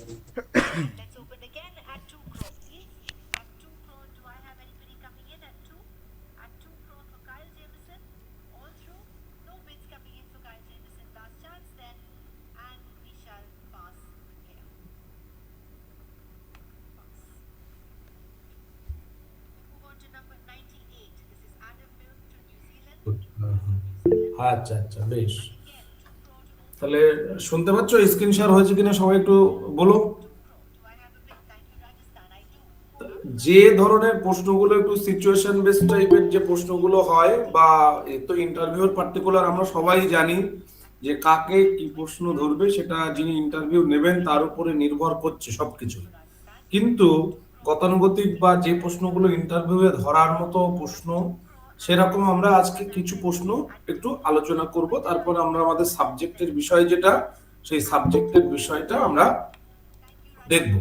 Let's open again at 2 crore, please. At 2 crore, do I have anybody coming in at 2? At 2 crore for Kyle Jamieson. All through. No bids coming in for Kyle Jamieson. Last chance then. And we shall pass here. Pass. Move on to number 98. This is Adam Milne to New Zealand. আচ্ছা আচ্ছা, বেশ। And again, 2 crore to also. তাহলে শুনতে পাচ্ছ? Screen share হয়েছে কিনা সবাই একটু বলো। 2 crore. Do I have a bid? Thank you, Rajasthan. I do. যে ধরনের প্রশ্নগুলো একটু সিচুয়েশন বেস টাইপের যে প্রশ্নগুলো হয়, বা তো ইন্টারভিউর পার্টিকুলার আমরা সবাই জানি যে কাকে কি প্রশ্ন ধরবে, সেটা যিনি ইন্টারভিউ নেবেন তার উপরে নির্ভর করছে সবকিছু। কিন্তু গতানুগতিক বা যে প্রশ্নগুলো ইন্টারভিউয়ে ধরার মতো প্রশ্ন, সেরকম আমরা আজকে কিছু প্রশ্ন একটু আলোচনা করব। তারপর আমরা আমাদের সাবজেক্টের বিষয় যেটা, সেই সাবজেক্টের বিষয়টা আমরা দেখব।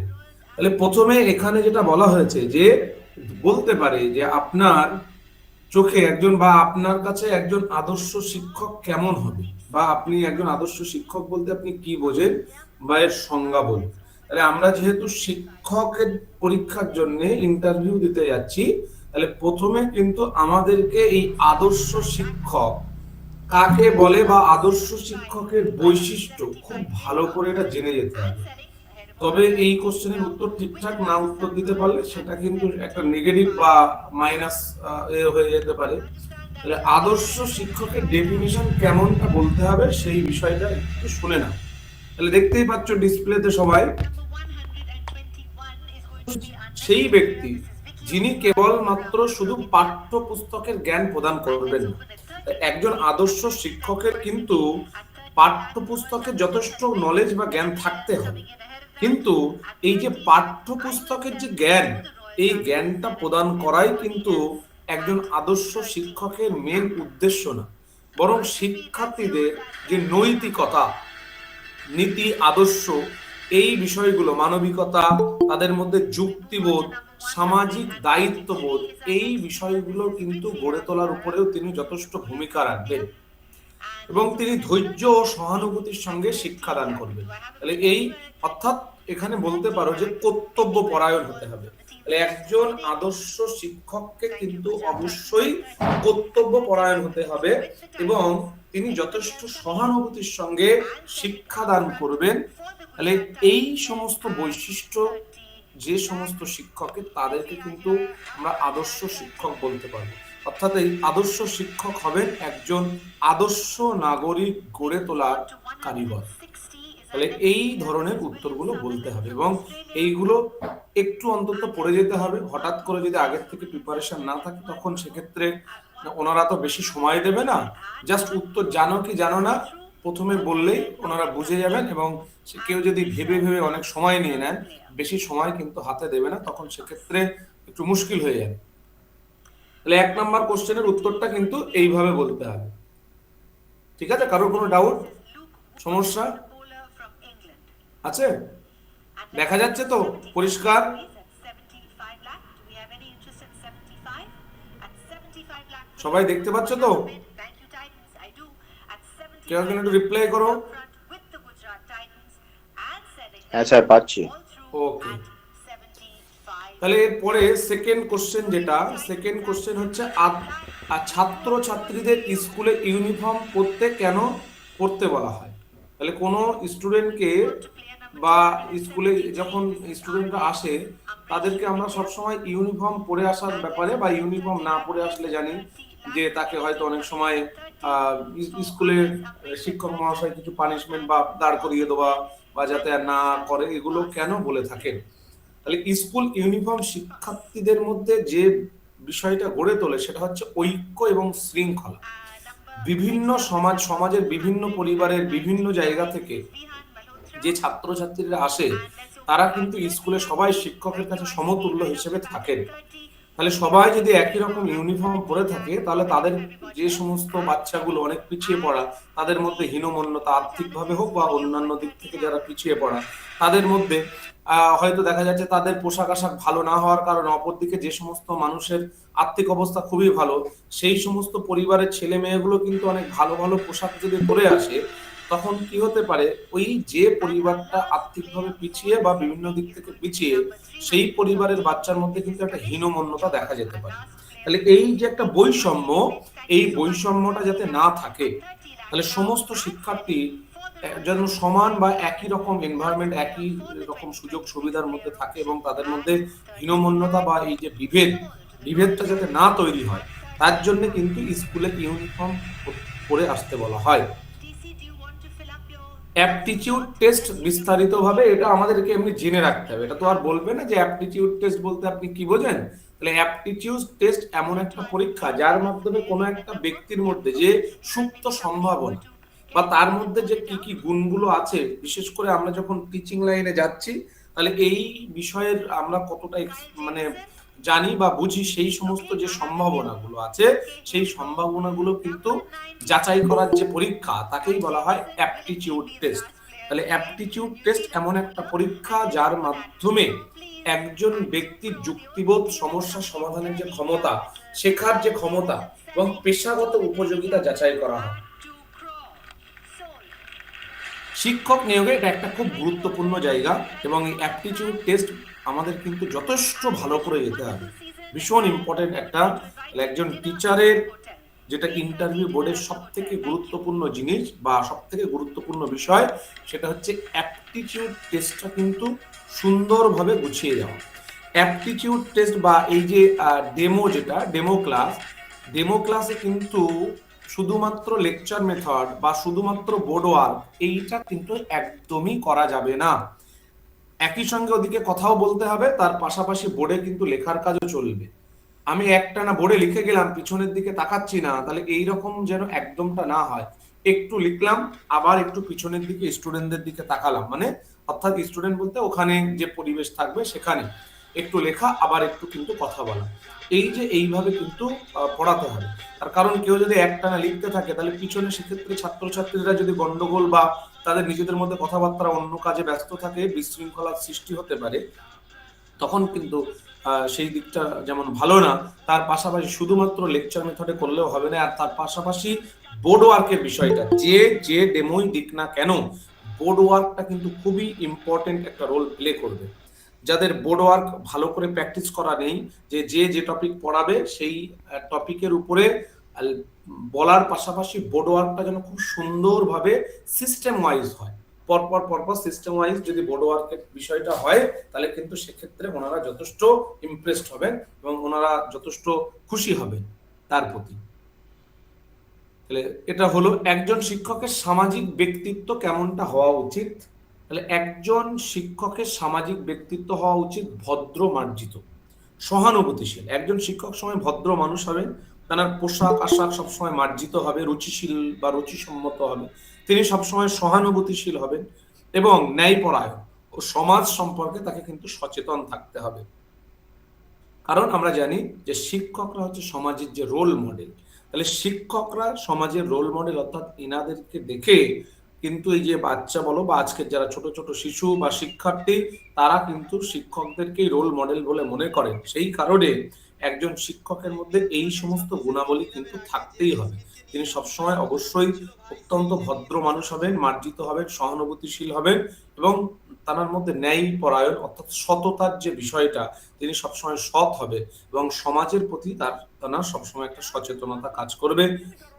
তাহলে প্রথমে এখানে যেটা বলা হয়েছে যে বলতে পারে যে আপনার চোখে একজন বা আপনার কাছে একজন আদর্শ শিক্ষক কেমন হবে, বা আপনি একজন আদর্শ শিক্ষক বলতে আপনি কি বোঝেন বা এর সংজ্ঞা বলুন। তাহলে আমরা যেহেতু শিক্ষকের পরীক্ষার জন্য ইন্টারভিউ দিতে যাচ্ছি, তাহলে প্রথমে কিন্তু আমাদেরকে এই আদর্শ শিক্ষক কাকে বলে বা আদর্শ শিক্ষকের বৈশিষ্ট্য খুব ভালো করে এটা জেনে যেতে হবে। তবে এই কোশ্চেনের উত্তর ঠিকঠাক না উত্তর দিতে পারলে সেটা কিন্তু একটা নেগেটিভ বা মাইনাস হয়ে যেতে পারে। তাহলে আদর্শ শিক্ষকের ডেফিনিশন কেমনটা বলতে হবে সেই বিষয়টা একটু শুনে না। তাহলে দেখতেই পাচ্ছ ডিসপ্লেতে সবাই, সেই ব্যক্তি যিনি কেবলমাত্র শুধু পাঠ্য পুস্তকের জ্ঞান প্রদান করবেন না। একজন আদর্শ শিক্ষকের কিন্তু পাঠ্যপুস্তকের যথেষ্ট নলেজ বা জ্ঞান থাকতে হবে, কিন্তু এই যে পাঠ্যপুস্তকের যে জ্ঞান, এই জ্ঞানটা প্রদান করাই কিন্তু একজন আদর্শ শিক্ষকের মেন উদ্দেশ্য না, বরং শিক্ষার্থীদের যে নৈতিকতা, নীতি, আদর্শ, এই বিষয়গুলো, মানবিকতা, তাদের মধ্যে যুক্তিবোধ, সামাজিক দায়িত্ববোধ, এই বিষয়গুলো কিন্তু গড়ে তোলার উপরেও তিনি যথেষ্ট ভূমিকা রাখবেন, এবং তিনি ধৈর্য ও সহানুভূতির সঙ্গে শিক্ষাদান করবেন। তাহলে এই অর্থাৎ এখানে বলতে পারো যে কর্তব্য পরায়ণ হতে হবে। তাহলে একজন আদর্শ শিক্ষককে কিন্তু অবশ্যই কর্তব্য পরায়ণ হতে হবে, এবং তিনি যথেষ্ট সহানুভূতির সঙ্গে শিক্ষাদান করবেন। তাহলে এই সমস্ত বৈশিষ্ট্য যে সমস্ত শিক্ষকের, তাদেরকে কিন্তু আমরা আদর্শ শিক্ষক বলতে পারবো। অর্থাৎ এই আদর্শ শিক্ষক হবেন একজন আদর্শ নাগরিক গড়ে তোলার কারিগর। তাহলে এই ধরনের উত্তরগুলো বলতে হবে, এবং এইগুলো একটু অন্তত পড়ে যেতে হবে। হঠাৎ করে যদি আগের থেকে প্রিপারেশন না থাকে, তখন সেক্ষেত্রে ওনারা তো বেশি সময় দেবে না, জাস্ট উত্তর জানো কি জানো না প্রথমে বললেই ওনারা বুঝে যাবেন, এবং কেউ যদি ভেবে ভেবে অনেক সময় নিয়ে নেন, বেশি সময় কিন্তু হাতে দেবে না, তখন সেক্ষেত্রে একটু মুশকিল হয়ে যাবে। তাহলে 1 নম্বর কোশ্চেনের উত্তরটা কিন্তু এইভাবে বলতে হবে। ঠিক আছে? কারোর কোনো ডাউট, সমস্যা আছে? দেখা যাচ্ছে তো পরিষ্কার? সবাই দেখতে পাচ্ছ তো? কেউ একজন একটু রিপ্লাই করো। হ্যাঁ স্যার, পাচ্ছি। ওকে, তাহলে এরপরে সেকেন্ড কোশ্চেন, যেটা সেকেন্ড কোশ্চেন হচ্ছে ছাত্র ছাত্রীদের স্কুলে ইউনিফর্ম পরতে কেন পড়তে বলা হয়। তাহলে কোনো স্টুডেন্টকে বা স্কুলে যখন স্টুডেন্টরা আসে, তাদেরকে আমরা সবসময় ইউনিফর্ম পরে আসার ব্যাপারে, বা ইউনিফর্ম না পরে আসলে জানি যে তাকে হয়তো অনেক সময় স্কুলের শিক্ষক মহাশয় কিছু পানিশমেন্ট বা দাঁড় করিয়ে দেওয়া, বা যাতে না করে, এগুলো কেন বলে থাকেন। তাহলে স্কুল ইউনিফর্ম শিক্ষার্থীদের মধ্যে যে বিষয়টা গড়ে তোলে, সেটা হচ্ছে ঐক্য এবং শৃঙ্খলা। বিভিন্ন সমাজের বিভিন্ন পরিবারের বিভিন্ন জায়গা থেকে যে ছাত্রছাত্রীরা আসে, তারা কিন্তু স্কুলে সবাই শিক্ষকের কাছে সমতুল্য হিসেবে থাকেন। তাহলে সবাই যদি একই রকম ইউনিফর্ম পরে থাকে, তাহলে তাদের যে সমস্ত বাচ্চাগুলো অনেক পিছিয়ে পড়া, তাদের মধ্যে হীনমন্যতা, আর্থিকভাবে হোক বা অন্যান্য দিক থেকে যারা পিছিয়ে পড়া, তাদের মধ্যে হয়তো দেখা যাচ্ছে তাদের পোশাক আশাক ভালো না হওয়ার কারণে, অপরদিকে যে সমস্ত মানুষের আর্থিক অবস্থা খুবই ভালো, সেই সমস্ত পরিবারের ছেলে মেয়েগুলো কিন্তু অনেক ভালো ভালো পোশাক যদি পরে আসে, তখন কি হতে পারে, ওই যে পরিবারটা আর্থিকভাবে পিছিয়ে বা বিভিন্ন দিক থেকে পিছিয়ে, সেই পরিবারের বাচ্চার মধ্যে কিন্তু একটা হীনমন্যতা দেখা যেতে পারে। তাহলে এই যে একটা বৈষম্য, এই বৈষম্যটা যাতে না থাকে, তাহলে সমস্ত শিক্ষার্থী যেন সমান বা একই রকম এনভায়রনমেন্ট, একই রকম সুযোগ সুবিধার মধ্যে থাকে এবং তাদের মধ্যে হীনমন্যতা বা এই যে বিভেদটা যাতে না তৈরি হয়, তার জন্য কিন্তু স্কুলে ইউনিফর্ম পরে আসতে বলা হয়। অ্যাপটিটিউড টেস্ট বিস্তারিতভাবে এটা আমাদেরকে এমনি জেনে রাখতে হবে, এটা তো আর বলবে না যে অ্যাপটিটিউড টেস্ট বলতে আপনি কি বোঝেন। তাহলে অ্যাপটিটিউড টেস্ট এমন একটা পরীক্ষা যার মাধ্যমে কোনো একটা ব্যক্তির মধ্যে যে সুপ্ত সম্ভাবনা বা তার মধ্যে যে কি কি গুণগুলো আছে, বিশেষ করে আমরা যখন টিচিং লাইনে যাচ্ছি, তাহলে এই বিষয়ের আমরা কতটা মানে জানি বা বুঝি, সেই সমস্ত যে সম্ভাবনাগুলো আছে, সেই সম্ভাবনাগুলো কিন্তু যাচাই করার যে পরীক্ষা, তাকেই বলা হয় অ্যাপটিটিউড টেস্ট। তাহলে অ্যাপটিটিউড টেস্ট এমন একটা পরীক্ষা যার মাধ্যমে একজন ব্যক্তির যুক্তিবোধ, সমস্যা সমাধানের যে ক্ষমতা, শেখার যে ক্ষমতা এবং পেশাগত উপযোগিতা যাচাই করা হয়। শিক্ষক নিয়োগে এটা একটা খুব গুরুত্বপূর্ণ জায়গা এবং এই অ্যাপটিটিউড টেস্ট আমাদের কিন্তু যথেষ্ট ভালো করে যেতে হবে, ভীষণ ইম্পর্টেন্ট একটা। একজন টিচারের যেটা ইন্টারভিউ বোর্ডের সব থেকে গুরুত্বপূর্ণ জিনিস বা সব থেকে গুরুত্বপূর্ণ বিষয়, সেটা হচ্ছে অ্যাপটিটিউড টেস্টটা কিন্তু সুন্দরভাবে গুছিয়ে যাওয়া। অ্যাপটিটিউড টেস্ট বা এই যে যেটা ডেমো ক্লাসে কিন্তু শুধুমাত্র লেকচার মেথড বা শুধুমাত্র বোর্ড ওয়ার্ক এইটা কিন্তু একদমই করা যাবে না। একই সঙ্গে ওদিকে কথাও বলতে হবে, তার পাশাপাশি বোর্ডে কিন্তু লেখার কাজও চলবে। আমি একটানা বোর্ডে লিখে গেলাম, পিছনের দিকে তাকাচ্ছি না, তাহলে এই রকম যেন একদমটা না হয়। একটু লিখলাম, আবার একটু পিছনের দিকে স্টুডেন্টদের দিকে তাকালাম, মানে অর্থাৎ স্টুডেন্ট বলতে ওখানে যে পরিবেশ থাকবে সেখানে একটু লেখা, আবার একটু কিন্তু কথা বলা, এই যে এইভাবে কিন্তু পড়াতে হবে। তার কারণ কেউ যদি একটানা লিখতে থাকে, তাহলে পিছনে সেক্ষেত্রে ছাত্রছাত্রীরা যদি গন্ডগোল বা তাদের নিজেদের মধ্যে কথাবার্তা অন্য কাজে ব্যস্ত থাকে, বিশৃঙ্খলার সৃষ্টি হতে পারে, তখন কিন্তু সেই দিকটা যেমন ভালো না। তার পাশাপাশি শুধুমাত্র লেকচার মেথডে করলেও হবে না, আর তার পাশাপাশি বোর্ড ওয়ার্কের বিষয়টা, যে ডেমোই দিক না কেন, বোর্ড ওয়ার্কটা কিন্তু খুবই ইম্পর্টেন্ট একটা রোল প্লে করবে। যাদের বোর্ড ওয়ার্ক ভালো করে প্র্যাকটিস করা নেই, যে টপিক পড়াবে সেই টপিকের উপরে বলার পাশাপাশি বোর্ড ওয়ার্কটা যেন খুব সুন্দরভাবে সিস্টেম ওয়াইজ হয়, পরপর সিস্টেম ওয়াইজ যদি বোর্ড ওয়ার্কের বিষয়টা হয়, তাহলে কিন্তু সেক্ষেত্রে ওনারা যথেষ্ট ইমপ্রেসড হবেন এবং ওনারা যথেষ্ট খুশি হবেন তার প্রতি। তাহলে এটা হলো একজন শিক্ষকের সামাজিক ব্যক্তিত্ব কেমনটা হওয়া উচিত। তাহলে একজন শিক্ষকের সামাজিক ব্যক্তিত্ব হওয়া উচিত ভদ্র, মার্জিত, সহানুভূতিশীল। একজন শিক্ষক সময় ভদ্র মানুষ হবে, তার পোশাক আশাক সবসময় মার্জিত হবে, রুচিশীল বা রুচিসম্মত হবে, তিনি সবসময় সহানুভূতিশীল হবেন এবং ন্যায়পরায়ণ ও সমাজ সম্পর্কে তাকে কিন্তু সচেতন থাকতে হবে। কারণ আমরা জানি যে শিক্ষকরা হচ্ছে সমাজের যে রোল মডেল। তাহলে শিক্ষকরা সমাজের রোল মডেল, অর্থাৎ এনাদেরকে দেখে কিন্তু এই যে বাচ্চা বলো বা আজকের যারা ছোট ছোট শিশু বা শিক্ষার্থী, তারা কিন্তু শিক্ষকদেরকেই রোল মডেল বলে মনে করেন। সেই কারণে একজন শিক্ষকের মধ্যে এই সমস্ত গুণাবলী কিন্তু থাকতেই হবে। তিনি সবসময় অবশ্যই অত্যন্ত ভদ্র মানুষ হবেন, মার্জিত হবেন, সহানুভূতিশীল হবেন এবং তার মধ্যে ন্যায় পরায়ণ অর্থাৎ সততার যে বিষয়টা, তিনি সবসময় সৎ হবে এবং সমাজের প্রতি তার সবসময় একটা সচেতনতা কাজ করবে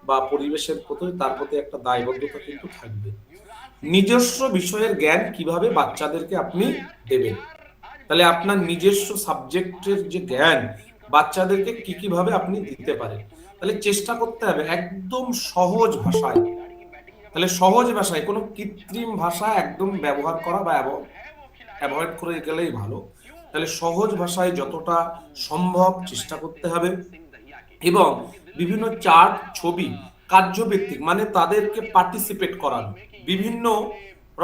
বা পরিবেশের প্রতি তার প্রতি একটা দায়বদ্ধতা কিন্তু থাকবে। নিজস্ব বিষয়ের জ্ঞান কিভাবে বাচ্চাদেরকে আপনি দেবেন, তাহলে আপনার নিজস্ব সাবজেক্টের যে জ্ঞান বাচ্চাদেরকে কিভাবে আপনি দিতে পারেন, তাহলে চেষ্টা করতে হবে একদম সহজ ভাষায়। তাহলে সহজ ভাষায়, কোনো কৃত্রিম ভাষা একদম ব্যবহার করা বা অ্যাভয়েড করে গেলেই ভালো। তাহলে সহজ ভাষায় যতটা সম্ভব চেষ্টা করতে হবে এবং বিভিন্ন চার্ট, ছবি, কার্যভিত্তিক, মানে তাদেরকে পার্টিসিপেট করানো, বিভিন্ন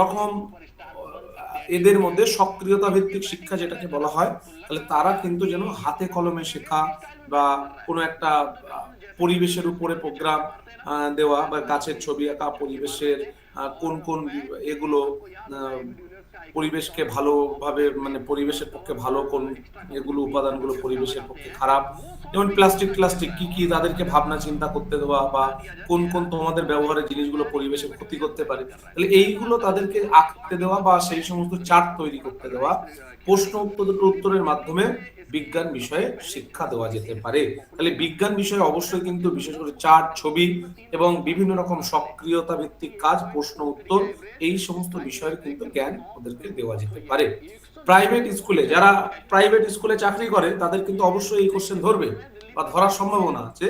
রকম এদের মধ্যে সক্রিয়তা ভিত্তিক শিক্ষা যেটাকে বলা হয়। তাহলে তারা কিন্তু যেন হাতে কলমে শেখা বা কোনো একটা পরিবেশের উপরে প্রোগ্রাম দেওয়া বা গাছের ছবি আঁকা, পরিবেশের কোন এগুলো পরিবেশকে ভালোভাবে মানে পরিবেশের পক্ষে ভালো কোন এগুলো উপাদানগুলো পরিবেশের পক্ষে খারাপ, যেমন প্লাস্টিক কি কি তাদেরকে ভাবনা চিন্তা করতে দেওয়া, বা কোন কোন তোমাদের ব্যবহারের জিনিসগুলো পরিবেশের ক্ষতি করতে পারে, তাহলে এইগুলো তাদেরকে আঁকতে দেওয়া বা সেই সমস্ত চার্ট তৈরি করতে দেওয়া, প্রশ্ন উত্তরের মাধ্যমে বিজ্ঞান বিষয়ে শিক্ষা দেওয়া যেতে পারে। তাহলে বিজ্ঞান বিষয়ে অবশ্যই কিন্তু বিশেষ করে চার্ট, ছবি এবং বিভিন্ন রকম সক্রিয়তা ভিত্তিক কাজ, প্রশ্ন উত্তর, এই সমস্ত বিষয়ের কিন্তু জ্ঞান ওদেরকে দেওয়া যেতে পারে। প্রাইভেট স্কুলে, যারা প্রাইভেট স্কুলে চাকরি করে তাদের কিন্তু অবশ্যই এই কোশ্চেন ধরবে বা ধরার সম্ভাবনা আছে,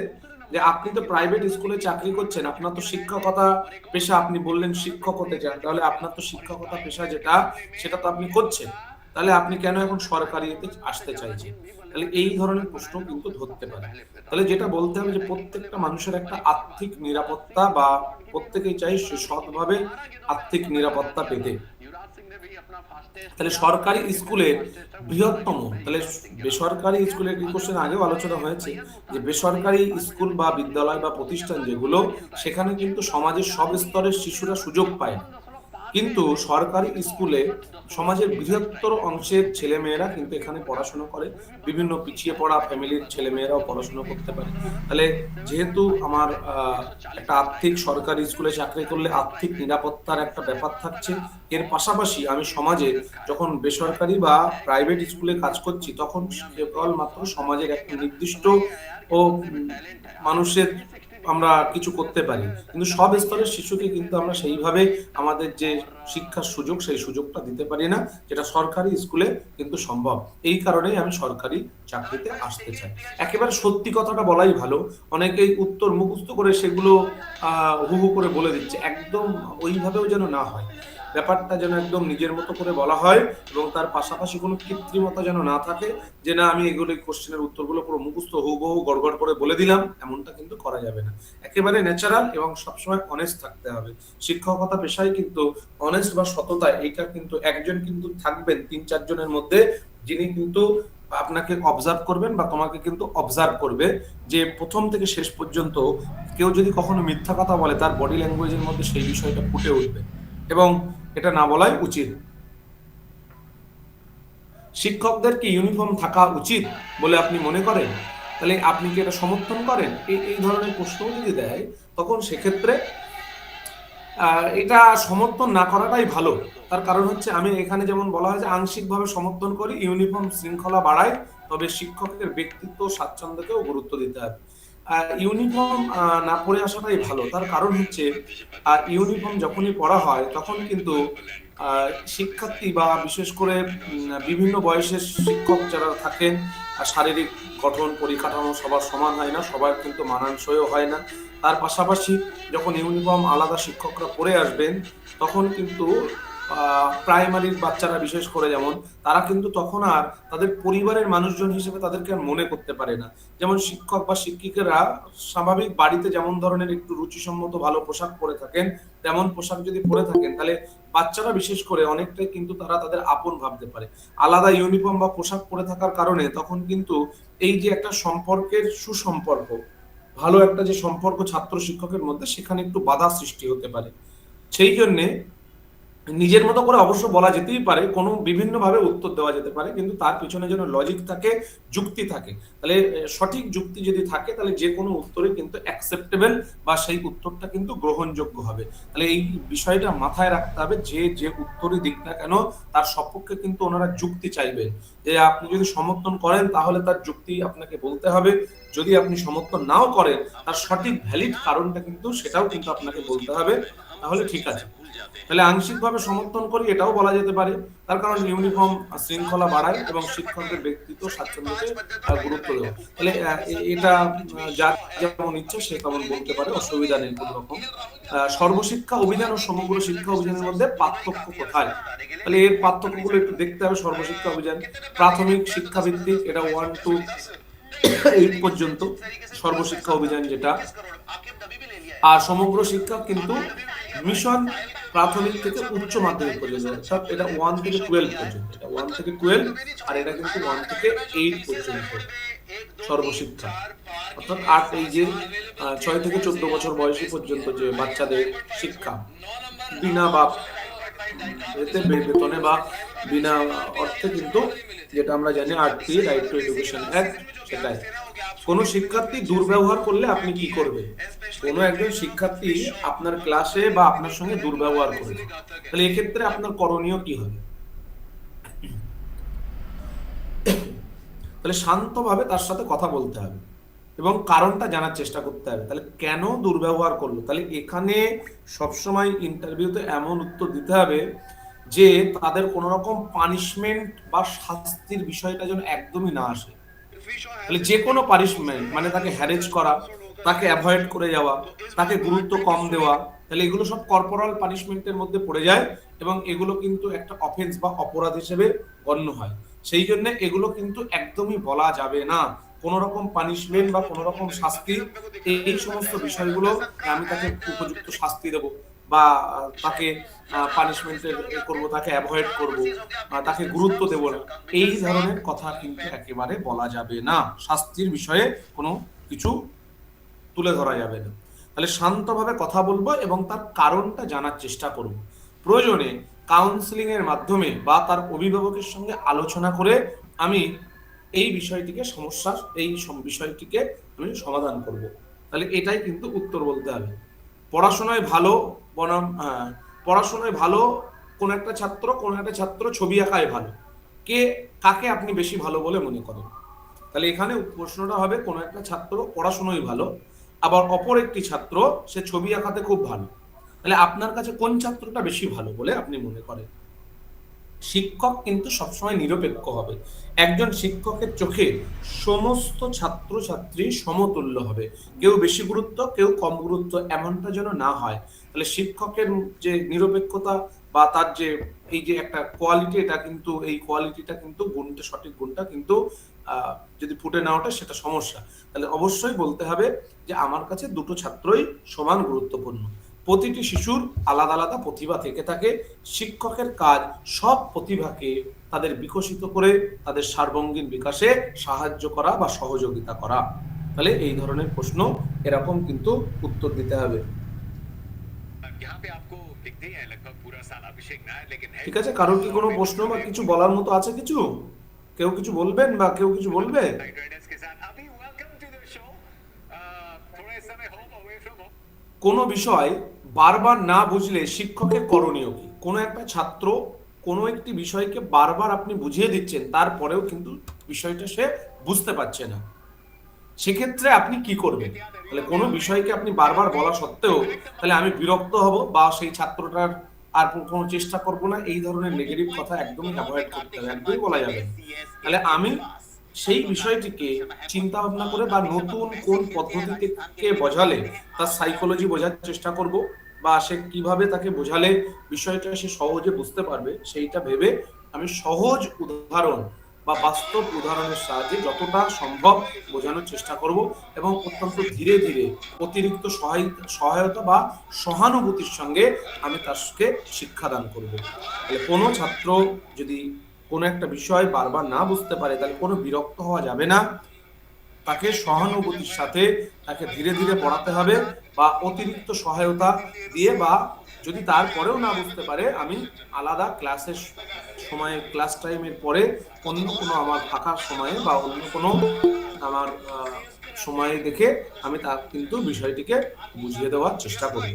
যে আপনি তো প্রাইভেট স্কুলে চাকরি করছেন, আপনার তো শিক্ষকতা পেশা, আপনি বললেন শিক্ষক হতে চান, তাহলে আপনার তো শিক্ষকতা পেশা যেটা সেটা তো আপনি করছেন, তাহলে আপনি কেন এখন সরকারিতে আসতে চাইছেন? তাহলে এই ধরনের প্রশ্ন কিন্তু ধরতে পারে। তাহলে যেটা বলতে হবে যে প্রত্যেকটা মানুষের একটা আর্থিক নিরাপত্তা, বা প্রত্যেকেই চাই সৎভাবে আর্থিক নিরাপত্তা পেতে। তাহলে সরকারি স্কুলে বৃহত্তম, তাহলে বেসরকারি স্কুলের কি কোশ্চেন আগেও আলোচনা হয়েছে, যে বেসরকারি স্কুল বা বিদ্যালয় বা প্রতিষ্ঠান যেগুলো, সেখানে কিন্তু সমাজের সব স্তরের শিশুরা সুযোগ পায় না, কিন্তু সরকারি স্কুলে সমাজের বৃহত্তর অংশের ছেলেমেয়েরা কিন্তু এখানে পড়াশোনা করে, বিভিন্ন পিছিয়ে পড়া ফ্যামিলির ছেলেমেয়েরাও পড়াশোনা করতে পারে। তাহলে যেহেতু আমার একটা আর্থিক, সরকারি স্কুলে চাকরি করলে আর্থিক নিরাপত্তার একটা ব্যাপার থাকছে, এর পাশাপাশি আমি সমাজে যখন বেসরকারি বা প্রাইভেট স্কুলে কাজ করছি, তখন কেবলমাত্র সমাজের একটা নির্দিষ্ট ও মানুষের আমরা কিছু করতে পারি, কিন্তু সব স্তরের শিশুকে কিন্তু আমরা সেইভাবে আমাদের যে শিক্ষার সুযোগ, সেই সুযোগটা দিতে পারি না, যেটা সরকারি স্কুলে কিন্তু সম্ভব। এই কারণেই আমি সরকারি চাকরিতে আসতে চাই। একেবারে সত্যি কথাটা বলাই ভালো, অনেকেই উত্তর মুখস্থ করে সেগুলো হু হু করে বলে দিচ্ছে, একদম ওইভাবেও যেন না হয়, ব্যাপারটা যেন একদম নিজের মতো করে বলা হয়, এবং তার পাশাপাশি কোনো কৃত্রিমতা যেন না থাকে, যে না আমি এগুলো কোশ্চেনের উত্তরগুলো পুরো মুখস্থ হুবহু গড়গড় করে বলে দিলাম, এমনটা কিন্তু করা যাবে না। একেবারে ন্যাচারাল এবং সবসময় অনেস্ট থাকতে হবে। শিক্ষকতা পেশায় কিন্তু অনেস্ট বা সততা, এটা কিন্তু একজন কিন্তু থাকবেন ৩-৪ জনের মধ্যে, যিনি কিন্তু আপনাকে অবজার্ভ করবেন বা তোমাকে কিন্তু অবজার্ভ করবে, যে প্রথম থেকে শেষ পর্যন্ত কেউ যদি কখনো মিথ্যা কথা বলে, তার বডি ল্যাঙ্গুয়েজের মধ্যে সেই বিষয়টা ফুটে উঠবে, এবং এটা না বলাই উচিত। শিক্ষকদের কি ইউনিফর্ম থাকা উচিত বলে আপনি মনে করেন? তাহলে আপনি কি এটা সমর্থন করেন? এই ধরনের প্রশ্ন যদি দেয়, তখন সেক্ষেত্রে এটা সমর্থন না করাটাই ভালো। তার কারণ হচ্ছে, আমি এখানে যেমন বলা হয় যে আংশিকভাবে সমর্থন করি, ইউনিফর্ম শৃঙ্খলা বাড়ায়, তবে শিক্ষকের ব্যক্তিত্ব স্বাচ্ছন্দ্যকেও গুরুত্ব দিতে হবে। ইউনিফর্ম না পরে আসাটাই ভালো। তার কারণ হচ্ছে ইউনিফর্ম যখনই পরা হয়, তখন কিন্তু শিক্ষার্থী বা বিশেষ করে বিভিন্ন বয়সের শিক্ষক যারা থাকেন, শারীরিক গঠন পরিকাঠামো সবার সমান হয় না, সবার কিন্তু মানানসইও হয় না। তার পাশাপাশি যখন ইউনিফর্ম আলাদা শিক্ষকরা পরে আসবেন, তখন কিন্তু প্রাইমারির বাচ্চারা বিশেষ করে, যেমন তারা কিন্তু তখন আর তাদের পরিবারের মানুষজন হিসেবে তাদেরকে আর মনে করতে পারে না। যেমন শিক্ষক বা শিক্ষিকারা স্বাভাবিক বাড়িতে যেমন ধরনের একটু রুচিসম্মত ভালো পোশাক পরে থাকেন, তেমন পোশাক যদি পরে থাকেন, তাহলে বাচ্চারা বিশেষ করে অনেকটাই কিন্তু তারা তাদের আপন ভাবতে পারে। আলাদা ইউনিফর্ম বা পোশাক পরে থাকার কারণে তখন কিন্তু এই যে একটা সম্পর্কের সুসম্পর্ক, ভালো একটা যে সম্পর্ক ছাত্র শিক্ষকের মধ্যে, সেখানে একটু বাধা সৃষ্টি হতে পারে। সেই জন্যে নিজের মতো করে অবশ্য বলা যেতেই পারে, কোনো বিভিন্ন ভাবে উত্তর দেওয়া যেতে পারে, কিন্তু তার পিছনে যেন লজিক থাকে, যুক্তি থাকে। তাহলে সঠিক যুক্তি যদি থাকে, তাহলে যে কোনো উত্তরে কিন্তু অ্যাকসেপ্টেবল বা সেই উত্তরটা কিন্তু গ্রহণযোগ্য হবে। তাহলে এই বিষয়টা মাথায় রাখতে হবে, যে উত্তরই দিক না কেন, তার সপক্ষে কিন্তু ওনারা যুক্তি চাইবেন। যে আপনি যদি সমর্থন করেন, তাহলে তার যুক্তি আপনাকে বলতে হবে, যদি আপনি সমর্থন নাও করেন, তার সঠিক ভ্যালিড কারণটা কিন্তু সেটাও কিন্তু আপনাকে বলতে হবে, তাহলে ঠিক আছে। তাহলে আংশিকভাবে সমর্থন করি, এটাও বলা যেতে পারে। তার কারণ ইউনিফর্ম শৃঙ্খলা বাড়ায় এবং শিক্ষকদের ব্যক্তিত্ব স্বাচ্ছন্দ্যকে গুরুত্ব দেয়। তাহলে এটা যার যেমন ইচ্ছা সে তেমন বলতে পারে, অসুবিধা নেই কোনো রকম। সর্বশিক্ষা অভিযান ও সমগ্র শিক্ষা অভিযানের মধ্যে পার্থক্য কোথায়? তাহলে এর পার্থক্যগুলো একটু দেখতে হবে। সর্বশিক্ষা অভিযান প্রাথমিক শিক্ষা ভিত্তিক, এটা 1 to 8 পর্যন্ত সর্বশিক্ষা অভিযান যেটা, আর সমগ্র শিক্ষা কিন্তু মিশন প্রাথমিক থেকে উচ্চ মাধ্যমিক পর্যন্ত, অর্থাৎ এটা 1 থেকে 12 পর্যন্ত, এটা 1 থেকে 12, আর এটা কিন্তু 1 থেকে 8 পর্যন্ত সর্বশিক্ষা। অর্থাৎ এই যে 6 থেকে 14 বছর বয়সী পর্যন্ত যে বাচ্চাদের শিক্ষা, বিনা বা বেতনে বা বিনা অর্থে কিন্তু, যেটা আমরা জানি RTA, right two education act, সেটাই। কোনো শিক্ষার্থী দুর্ব্যবহার করলে আপনি কি করবেন? কোনো একজন শিক্ষার্থী আপনার ক্লাসে বা আপনার সঙ্গে দুর্ব্যবহার করেছে, তাহলে এক্ষেত্রে আপনার করণীয় কি হবে? তাহলে শান্তভাবে তার সাথে কথা বলতে হবে এবং কারণটা জানার চেষ্টা করতে হবে, তাহলে কেন দুর্ব্যবহার করলো। তাহলে এখানে সবসময় ইন্টারভিউতে এমন উত্তর দিতে হবে যে তাদের কোনো রকম পানিশমেন্ট বা শাস্তির বিষয়টা যেন একদমই না আসে। তাহলে যে কোনো পানিশমেন্ট মানে তাকে হ্যারেজ করা, তাকে অ্যাভয়েড করে যাওয়া, তাকে গুরুত্ব কম দেওয়া, তাহলে এগুলো সব কর্পোরাল পানিশমেন্টের মধ্যে পড়ে যায় এবং এগুলো কিন্তু একটা অফেন্স বা অপরাধ হিসেবে গণ্য হয়। সেই জন্য এগুলো কিন্তু একদমই বলা যাবে না, কোন রকম পানিশমেন্ট বা কোন রকম শাস্তি, এই সমস্ত বিষয়গুলো আমি তাকে উপযুক্ত শাস্তি দেব বা তাকে পানিশমেন্টের করব, তাকে অ্যাভয়েড করব, তাকে গুরুত্ব দেব না, এই ধরনের কথা কিন্তু একেবারে বলা যাবে না। শাস্তির বিষয়ে কোনো কিছু তুলে ধরা যাবে না। তাহলে শান্তভাবে কথা বলবো এবং তার কারণটা জানার চেষ্টা করব। প্রয়োজনে কাউন্সিলিং এর মাধ্যমে বা তার অভিভাবকের সঙ্গে আলোচনা করে আমি এই বিষয়টিকে বিষয়টিকে আমি সমাধান করব। তাহলে এটাই কিন্তু উত্তর বলতে হবে। পড়াশোনায় ভালো বনাম পড়াশোনায় ভালো কোন একটা ছাত্র ছবি আঁকায় ভালো, কে কাকে আপনি বেশি ভালো বলে মনে করেন? তাহলে এখানে প্রশ্নটা হবে কোন একটা ছাত্র পড়াশোনায় ভালো, আবার অপর একটি ছাত্র সে ছবি আঁকাতে খুব ভালো, তাহলে আপনার কাছে কোন ছাত্রটা বেশি ভালো বলে আপনি মনে করেন? শিক্ষক কিন্তু সবসময় নিরপেক্ষ হবে। একজন শিক্ষকের চোখে সমস্ত ছাত্রছাত্রী সমতুল্য হবে, কেউ বেশি গুরুত্ব কেউ কম গুরুত্ব এমনটা যেন না হয়। তাহলে শিক্ষকের যে নিরপেক্ষতা বা তার যে এই যে একটা কোয়ালিটি, এটা কিন্তু এই কোয়ালিটিটা কিন্তু গুণটা, সঠিক গুণটা কিন্তু যদি ফুটে না ওঠে সেটা সমস্যা। তাহলে অবশ্যই বলতে হবে যে আমার কাছে দুটো ছাত্রই সমান গুরুত্বপূর্ণ। প্রতিটি শিশুর আলাদা আলাদা প্রতিভা থেকে থাকে, শিক্ষকের কাজ সব প্রতিভাকে তাদের বিকশিত করে তাদের সার্বঙ্গীন বিকাশে সাহায্য করা বা সহযোগিতা করা। তাহলে এই ধরনের প্রশ্ন এরকম কিন্তু উত্তর দিতে হবে। ঠিক আছে, কারোর কি কোনো প্রশ্ন বা কিছু বলার মতো আছে? কিছু কেউ কিছু বলবেন বা কেউ কিছু বলবে? কোনো বিষয় বারবার না বুঝলে শিক্ষকের করণীয় কি? কোনো একটা ছাত্র কোনো একটি বিষয়কে বারবার আপনি বুঝিয়ে দিচ্ছেন, তারপরেও কিন্তু বিষয়টা সে বুঝতে পারছে না, সেক্ষেত্রে আপনি কি করবেন? তাহলে কোনো বিষয়কে আপনি বারবার বলা সত্ত্বেও তাহলে আমি বিরক্ত হব বা সেই ছাত্রটার আর কোনো চেষ্টা করব না, এই ধরনের নেগেটিভ কথা একদমই অ্যাভয়েড করতে হবে, একদমই বলা যাবে না। তাহলে আমি সেই বিষয়টিকে চিন্তা ভাবনা করে বা নতুন কোন পদ্ধতিতে বোঝালে তার সাইকোলজি বোঝার চেষ্টা করব বা সে কিভাবে তাকে বোঝালে বিষয়টা সে সহজে বুঝতে পারবে, সেইটা ভেবে আমি সহজ উদাহরণ বা বাস্তব উদাহরণের সাহায্যে যতটা সম্ভব বোঝানোর চেষ্টা করব এবং অত্যন্ত ধীরে ধীরে অতিরিক্ত সহায়তা বা সহানুভূতির সঙ্গে আমি তাকে শিক্ষাদান করব। তাহলে কোনো ছাত্র যদি কোনো একটা বিষয় বারবার না বুঝতে পারে তাহলে কোনো বিরক্ত হওয়া যাবে না, তাকে সহানুভূতির সাথে তাকে ধীরে ধীরে পড়াতে হবে বা অতিরিক্ত সহায়তা দিয়ে, বা যদি তারপরেও না বুঝতে পারে আমি আলাদা ক্লাসের সময়ে ক্লাস টাইমের পরে অন্য কোনো আমার ফাঁকা সময়ে বা অন্য কোনো আমার সময়ে দেখে আমি তার কিন্তু বিষয়টিকে বুঝিয়ে দেওয়ার চেষ্টা করব।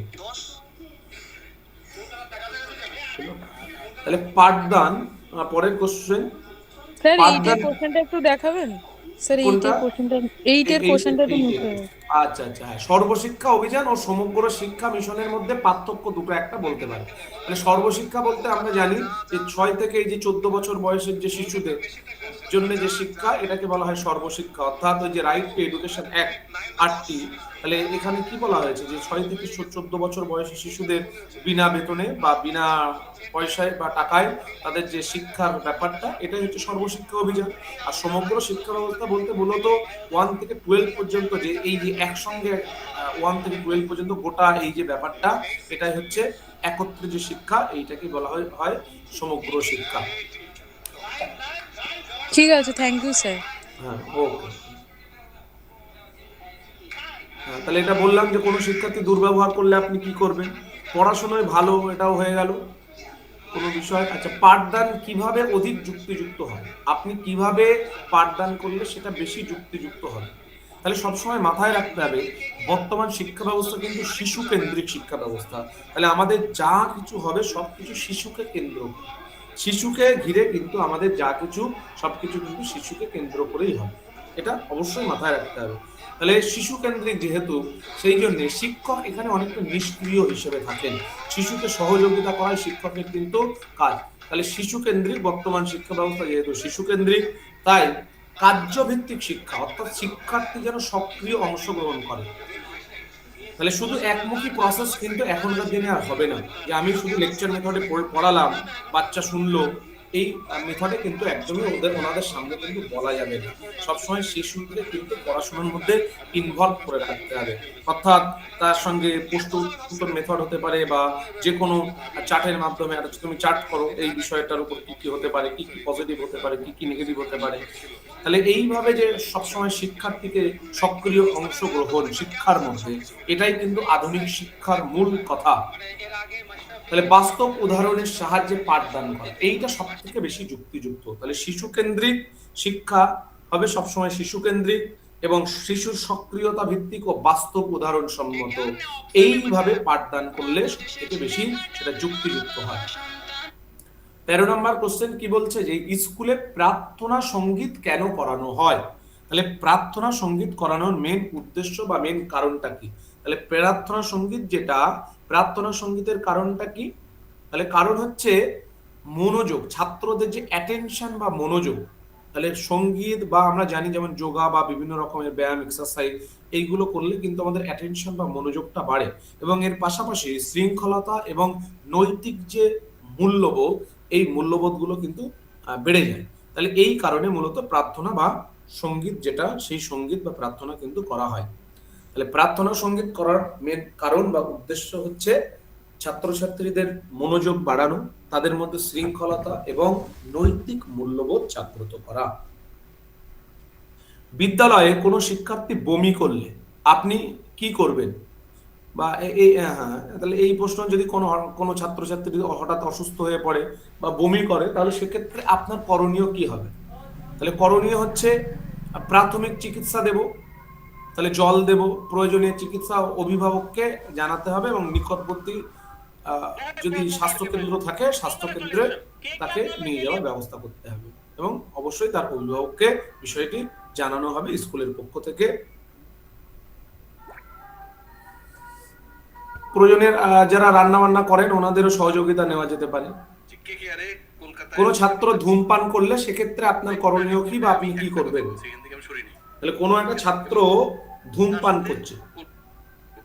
তাহলে পাঠদান, পরের কোশ্চেন। স্যার এইটার কোশ্চেনটা একটু দেখাবেন স্যার, এইটার কোশ্চেনটা একটু মুছে। আচ্ছা আচ্ছা, হ্যাঁ, সর্বশিক্ষা অভিযান ও সমগ্র শিক্ষা মিশনের মধ্যে পার্থক্য দুটো একটা বলতে পারে। মানে সর্বশিক্ষা বলতে আমরা জানি যে 6 থেকে এই যে 14 বছর বয়সের যে শিশুদের জন্য যে শিক্ষা, এটাকে বলা হয় সর্বশিক্ষা, অর্থাৎ ওই যে right two education act RT। তাহলে এখানে কি বলা হয়েছে যে 6 থেকে 14 বছর বয়সী শিশুদের বিনা বেতনে বা বিনা পয়সায় বা টাকায় তাদের যে শিক্ষার ব্যাপারটা, এটাই হচ্ছে সর্বশিক্ষা অভিযান। আর সমগ্র শিক্ষা ব্যবস্থা বলতে মূলত 1 থেকে 12 পর্যন্ত যে এই যে একসঙ্গে 1 থেকে 12 পর্যন্ত গোটা এই যে ব্যাপারটা, এটাই হচ্ছে একত্রে যে শিক্ষা, এইটাকে বলা হয় সমগ্র শিক্ষা। ঠিক আছে, থ্যাংক ইউ স্যার। হ্যাঁ, ওকে। হ্যাঁ, তাহলে এটা বললাম যে কোনো শিক্ষার্থী দুর্ব্যবহার করলে আপনি কি করবেন। পড়াশোনায় ভালো, এটাও হয়ে গেল। কোনো বিষয়। আচ্ছা, পাঠদান কিভাবে অধিক যুক্তিযুক্ত হয়, আপনি কিভাবে পাঠদান করলে সেটা বেশি যুক্তিযুক্ত হবে? তাহলে সবসময় মাথায় রাখতে হবে বর্তমান শিক্ষা ব্যবস্থা কিন্তু শিশু কেন্দ্রিক শিক্ষা ব্যবস্থা। তাহলে আমাদের যা কিছু হবে সবকিছু শিশুকে কেন্দ্র করে, শিশুকে ঘিরে কিন্তু আমাদের যা কিছু সবকিছু কিন্তু শিশুকে কেন্দ্র করেই হবে, এটা অবশ্যই মাথায় রাখতে হবে। তাহলে শিশু কেন্দ্রিক যেহেতু, সেই জন্য শিক্ষক এখানে অনেকটা নিষ্ক্রিয় হিসেবে থাকেন, শিশুকে সহযোগিতা করাই শিক্ষকের কিন্তু কাজ। তাহলে শিশু কেন্দ্রিক বর্তমান শিক্ষা ব্যবস্থা যেহেতু শিশু কেন্দ্রিক, তাই কার্যভিত্তিক শিক্ষা অর্থাৎ শিক্ষার্থী যেন সক্রিয় অংশগ্রহণ করে। তাহলে শুধু একমুখী প্রসেস কিন্তু এখনকার দিনে আর হবে না, যে আমি শুধু লেকচার মেথডে পড়ালাম, বাচ্চা শুনলো, এই মেথডে কিন্তু একদমই ওনাদের সামনে কিন্তু বলা যাবে না। সবসময় শিশুকে কিন্তু পড়াশোনার মধ্যে ইনভলভ করে রাখতে হবে, অর্থাৎ তার সঙ্গে প্রশ্ন উত্তর মেথড হতে পারে, বা যে কোনো চার্টের মাধ্যমে তুমি চার্ট করো এই বিষয়টার উপর কি কি হতে পারে, কি কি পজিটিভ হতে পারে, কি কি নেগেটিভ হতে পারে। তাহলে এইভাবে যে সবসময় শিক্ষার্থীকে সক্রিয় অংশগ্রহণ শিক্ষার মধ্যে, এটাই কিন্তু আধুনিক শিক্ষার মূল কথা। তাহলে বাস্তব উদাহরণের সাহায্যে পাঠদান করা, এইটা সব থেকে বেশি যুক্তিযুক্ত। তাহলে শিশু কেন্দ্রিক শিক্ষা হবে সবসময় শিশু কেন্দ্রিক, এবং শিশুর সক্রিয়তা ভিত্তিক ও বাস্তব উদাহরণ সম্মত, এইভাবে পাঠদান করলে সবথেকে বেশি সেটা যুক্তিযুক্ত হয়। 13 নম্বর কোশ্চেন কি বলছে, যে স্কুলে প্রার্থনা সঙ্গীত কেন করানো হয়? তাহলে প্রার্থনা সঙ্গীত করানোর মেন উদ্দেশ্য বা মেন কারণটা কি? তাহলে প্রার্থনা সঙ্গীত যেটা, প্রার্থনা সঙ্গীতের কারণটা কি? তাহলে কারণ হচ্ছে মনোযোগ, ছাত্রদের যে অ্যাটেনশন বা মনোযোগ। তাহলে সঙ্গীত বা আমরা জানি যেমন যোগা বা বিভিন্ন রকমের ব্যায়াম এক্সারসাইজ, এইগুলো করলে কিন্তু আমাদের অ্যাটেনশন বা মনোযোগটা বাড়ে, এবং এর পাশাপাশি শৃঙ্খলতা এবং নৈতিক যে মূল্যবোধ, এই মূল্যবোধগুলো কিন্তু বেড়ে যায়। তাহলে এই কারণে মূলত প্রার্থনা বা সঙ্গীত যেটা, সেই সঙ্গীত বা প্রার্থনা কিন্তু করা হয়। তাহলে প্রার্থনা সঙ্গীত করার মেন কারণ বা উদ্দেশ্য হচ্ছে ছাত্রছাত্রীদের মনোযোগ বাড়ানো, তাদের মধ্যে শৃঙ্খলতা এবং নৈতিক মূল্যবোধ জাগ্রত করা। বিদ্যালয়ে কোনো শিক্ষার্থী বমি করলে আপনি কি করবেন? বা তাহলে এই প্রশ্ন, যদি কোনো ছাত্রছাত্রী হঠাৎ অসুস্থ হয়ে পড়ে বা বমি করে, তাহলে সেক্ষেত্রে আপনার করণীয় কি হবে? তাহলে করণীয় হচ্ছে প্রাথমিক চিকিৎসা দেব, তাহলে জল দেব, প্রয়োজনীয় চিকিৎসা অভিভাবককে জানাতে হবে, এবং নিকটবর্তী যদি স্বাস্থ্যকেন্দ্র থাকে স্বাস্থ্যকেন্দ্রে তাকে নিয়ে যাওয়ার ব্যবস্থা করতে হবে, এবং অবশ্যই তার অভিভাবককে বিষয়টি জানানো হবে স্কুলের পক্ষ থেকে। প্রয়োজনের যারা রান্না বান্না করেন ওনাদেরও সহযোগিতা নেওয়া যেতে পারে। কোন ছাত্র ধূমপান করলে সেক্ষেত্রে আপনার করণীয় কি বা আপনি কি করবেন? তাহলে কোনো একটা ছাত্র ধূমপান করছে,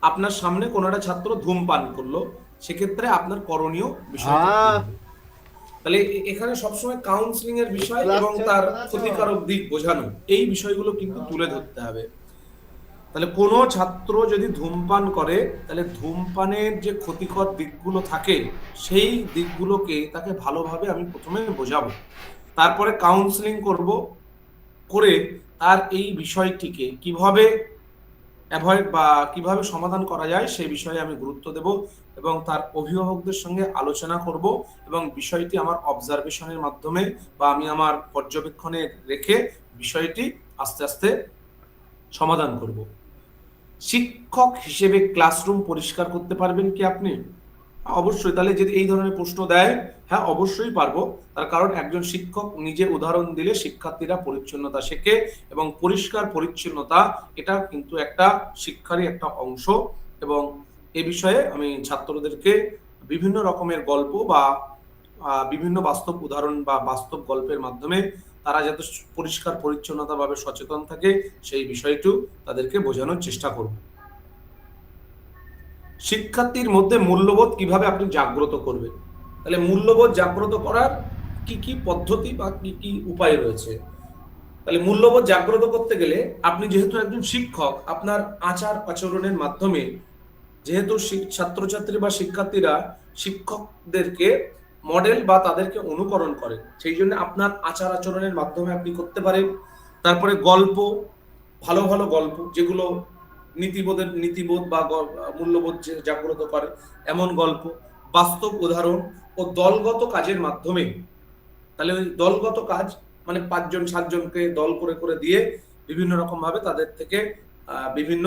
আপনার সামনে কোনো একটা ছাত্র ধূমপান করলো, সেক্ষেত্রে আপনার করণীয় বিষয়। তাহলে এখানে সবসময় কাউন্সিলিং এর বিষয় এবং তার ক্ষতিকারক দিক বোঝানো, এই বিষয়গুলো কিন্তু তুলে ধরতে হবে। তাহলে কোনো ছাত্র যদি ধূমপান করে, তাহলে ধূমপানের যে ক্ষতিকর দিকগুলো থাকে সেই দিকগুলোকে তাকে ভালোভাবে আমি প্রথমে বোঝাবো, তারপরে কাউন্সিলিং করব, করে তার এই বিষয়টিকে কিভাবে অ্যাভয়েড বা কিভাবে সমাধান করা যায় সেই বিষয়ে আমি গুরুত্ব দেব, এবং তার অভিভাবকদের সঙ্গে আলোচনা করব, এবং বিষয়টি আমার অবজারভেশনের মাধ্যমে বা আমি আমার পর্যবেক্ষণে রেখে বিষয়টি আস্তে আস্তে সমাধান করব। শিক্ষক হিসেবে ক্লাসরুম পরিষ্কার করতে পারবেন কি আপনি? অবশ্যই। তাহলে যদি এই ধরনের প্রশ্ন দেয়, হ্যাঁ অবশ্যই পারবো, তার কারণ একজন শিক্ষক নিজে উদাহরণ দিলে শিক্ষার্থীরা পরিচ্ছন্নতা শেখে, এবং পরিষ্কার পরিচ্ছন্নতা এটা কিন্তু একটা শিক্ষারই একটা অংশ। এবং এ বিষয়ে আমি ছাত্রদেরকে বিভিন্ন রকমের গল্প বা বিভিন্ন বাস্তব উদাহরণ বা বাস্তব গল্পের মাধ্যমে তারা যাতে পরিষ্কার পরিচ্ছন্নতা ভাবে সচেতন থাকে সেই বিষয়টিও তাদেরকে বোঝানোর চেষ্টা করব। শিক্ষার্থীর মধ্যে মূল্যবোধ কিভাবে আপনি জাগ্রত করবেন? তাহলে মূল্যবোধ জাগ্রত করার কি কি পদ্ধতি বা কি কি উপায় রয়েছে? তাহলে মূল্যবোধ জাগ্রত করতে গেলে আপনি যেহেতু একজন শিক্ষক, আপনার আচার আচরণের মাধ্যমে, যেহেতু ছাত্রছাত্রী বা শিক্ষার্থীরা শিক্ষকদেরকে মডেল বা তাদেরকে অনুকরণ করে, সেই জন্য আপনার আচার আচরণের মাধ্যমে আপনি করতে পারেন। তারপরে গল্প, ভালো ভালো গল্প যেগুলো নীতিবোধ বা মূল্যবোধ জাগ্রত করে এমন গল্প, বাস্তব উদাহরণ, ও দলগত কাজের মাধ্যমে, তাহলে ওই দলগত কাজ মানে 5-7জনকে দল করে করে দিয়ে বিভিন্ন রকম ভাবে তাদের থেকে বিভিন্ন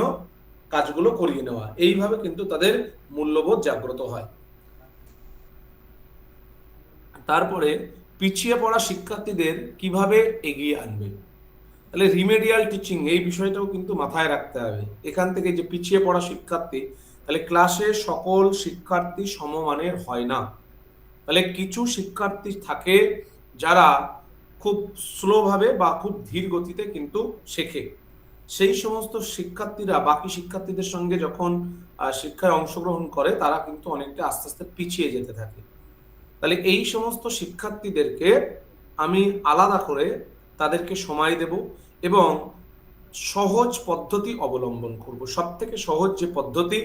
কাজগুলো করিয়ে নেওয়া, এইভাবে কিন্তু তাদের মূল্যবোধ জাগ্রত হয়। তারপরে পিছিয়ে পড়া শিক্ষার্থীদের কিভাবে এগিয়ে আনবে, তাহলে রিমেডিয়াল টিচিং এই বিষয়টাও কিন্তু মাথায় রাখতে হবে। এখান থেকে যে পিছিয়ে পড়া শিক্ষার্থী, তাহলে ক্লাসে সকল শিক্ষার্থী সমমানের হয় না, তাহলে কিছু শিক্ষার্থী থাকে যারা খুব স্লোভাবে বা খুব ধীর গতিতে কিন্তু শেখে, সেই সমস্ত শিক্ষার্থীরা বাকি শিক্ষার্থীদের সঙ্গে যখন শিক্ষায় অংশগ্রহণ করে তারা কিন্তু অনেকটা আস্তে আস্তে পিছিয়ে যেতে থাকে। তাহলে এই সমস্ত শিক্ষার্থীদেরকে আমি আলাদা করে তাদেরকে সময় দেব এবং সহজ পদ্ধতি অবলম্বন করব, সব থেকে সহজ যে পদ্ধতি,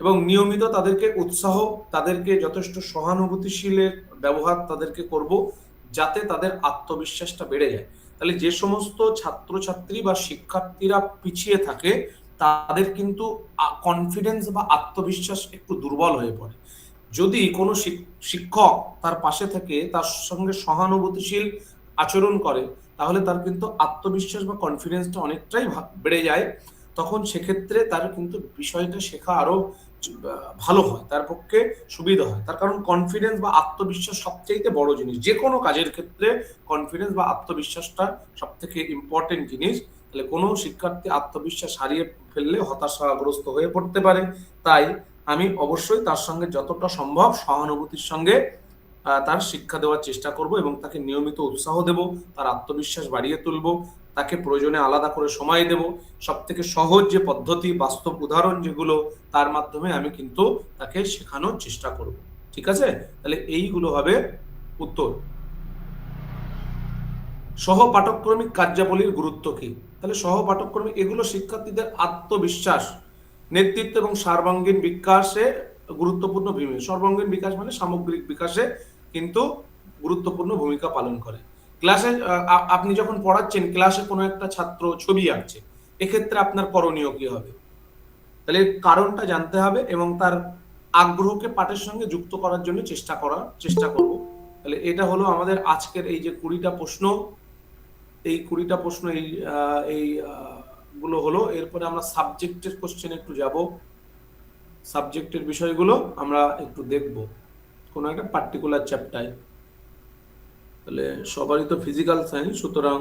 এবং নিয়মিত তাদেরকে উৎসাহ, তাদেরকে যথেষ্ট সহানুভূতিশীলের ব্যবহার তাদেরকে করব, যাতে তাদের আত্মবিশ্বাসটা বেড়ে যায়। তাহলে যে সমস্ত ছাত্রছাত্রী বা শিক্ষার্থীরা পিছিয়ে থাকে তাদের কিন্তু কনফিডেন্স বা আত্মবিশ্বাস একটু দুর্বল হয়ে পড়ে। যদি কোনো শিক্ষক তার পাশে থেকে তার সঙ্গে সহানুভূতিশীল আচরণ করে তাহলে তার কিন্তু আত্মবিশ্বাস বা কনফিডেন্সটা অনেকটাই বেড়ে যায়, তখন সেক্ষেত্রে তার কিন্তু বিষয়টা শেখা আরো ভালো হয়, তার পক্ষে সুবিধা হয়। তার কারণ কনফিডেন্স বা আত্মবিশ্বাস সবচেয়ে বড় জিনিস, যে কোনো কাজের ক্ষেত্রে কনফিডেন্স বা আত্মবিশ্বাসটা সব থেকে ইম্পর্টেন্ট জিনিস। তাহলে কোনো শিক্ষার্থী আত্মবিশ্বাস হারিয়ে ফেললে হতাশাগ্রস্ত হয়ে পড়তে পারে, তাই আমি অবশ্যই তার সঙ্গে যতটা সম্ভব সহানুভূতির সঙ্গে তার শিক্ষা দেওয়ার চেষ্টা করব এবং তাকে নিয়মিত উৎসাহ দেব, তার আত্মবিশ্বাস বাড়িয়ে তুলব, তাকে প্রয়োজনে আলাদা করে সময় দেব, সব থেকে সহজ যে পদ্ধতি, বাস্তব উদাহরণ যেগুলো, তার মাধ্যমে আমি কিন্তু তাকে শেখানোর চেষ্টা করব। ঠিক আছে, তাহলে এইগুলো হবে উত্তর। সহপাঠক্রমিক কার্যাবলীর গুরুত্ব কি, তাহলে সহপাঠক্রমিক এগুলো শিক্ষার্থীদের আত্মবিশ্বাস, নেতৃত্ব এবং সর্বাঙ্গীন বিকাশে গুরুত্বপূর্ণ ভূমিকা, সর্বাঙ্গীন বিকাশ মানে সামগ্রিক বিকাশে কিন্তু গুরুত্বপূর্ণ ভূমিকা পালন করে। ক্লাসে আপনি যখন পড়াচ্ছেন, ক্লাসে কোনো একটা ছাত্র ছবি আঁকছে, এক্ষেত্রে আপনার করণীয় কি হবে, তাহলে কারণটা জানতে হবে এবং তার আগ্রহকে পাঠের সঙ্গে যুক্ত করার জন্য চেষ্টা করব। তাহলে এটা হলো আমাদের আজকের এই যে 20টা প্রশ্ন, এই 20টা প্রশ্ন এই গুলো হলো। এরপরে আমরা সাবজেক্টের কোশ্চেন একটু যাব, সাবজেক্টের বিষয়গুলো আমরা একটু দেখব কোনো একটা পার্টিকুলার চ্যাপ্টারে। তাহলে সবারই তো ফিজিক্যাল সায়েন্স, সুতরাং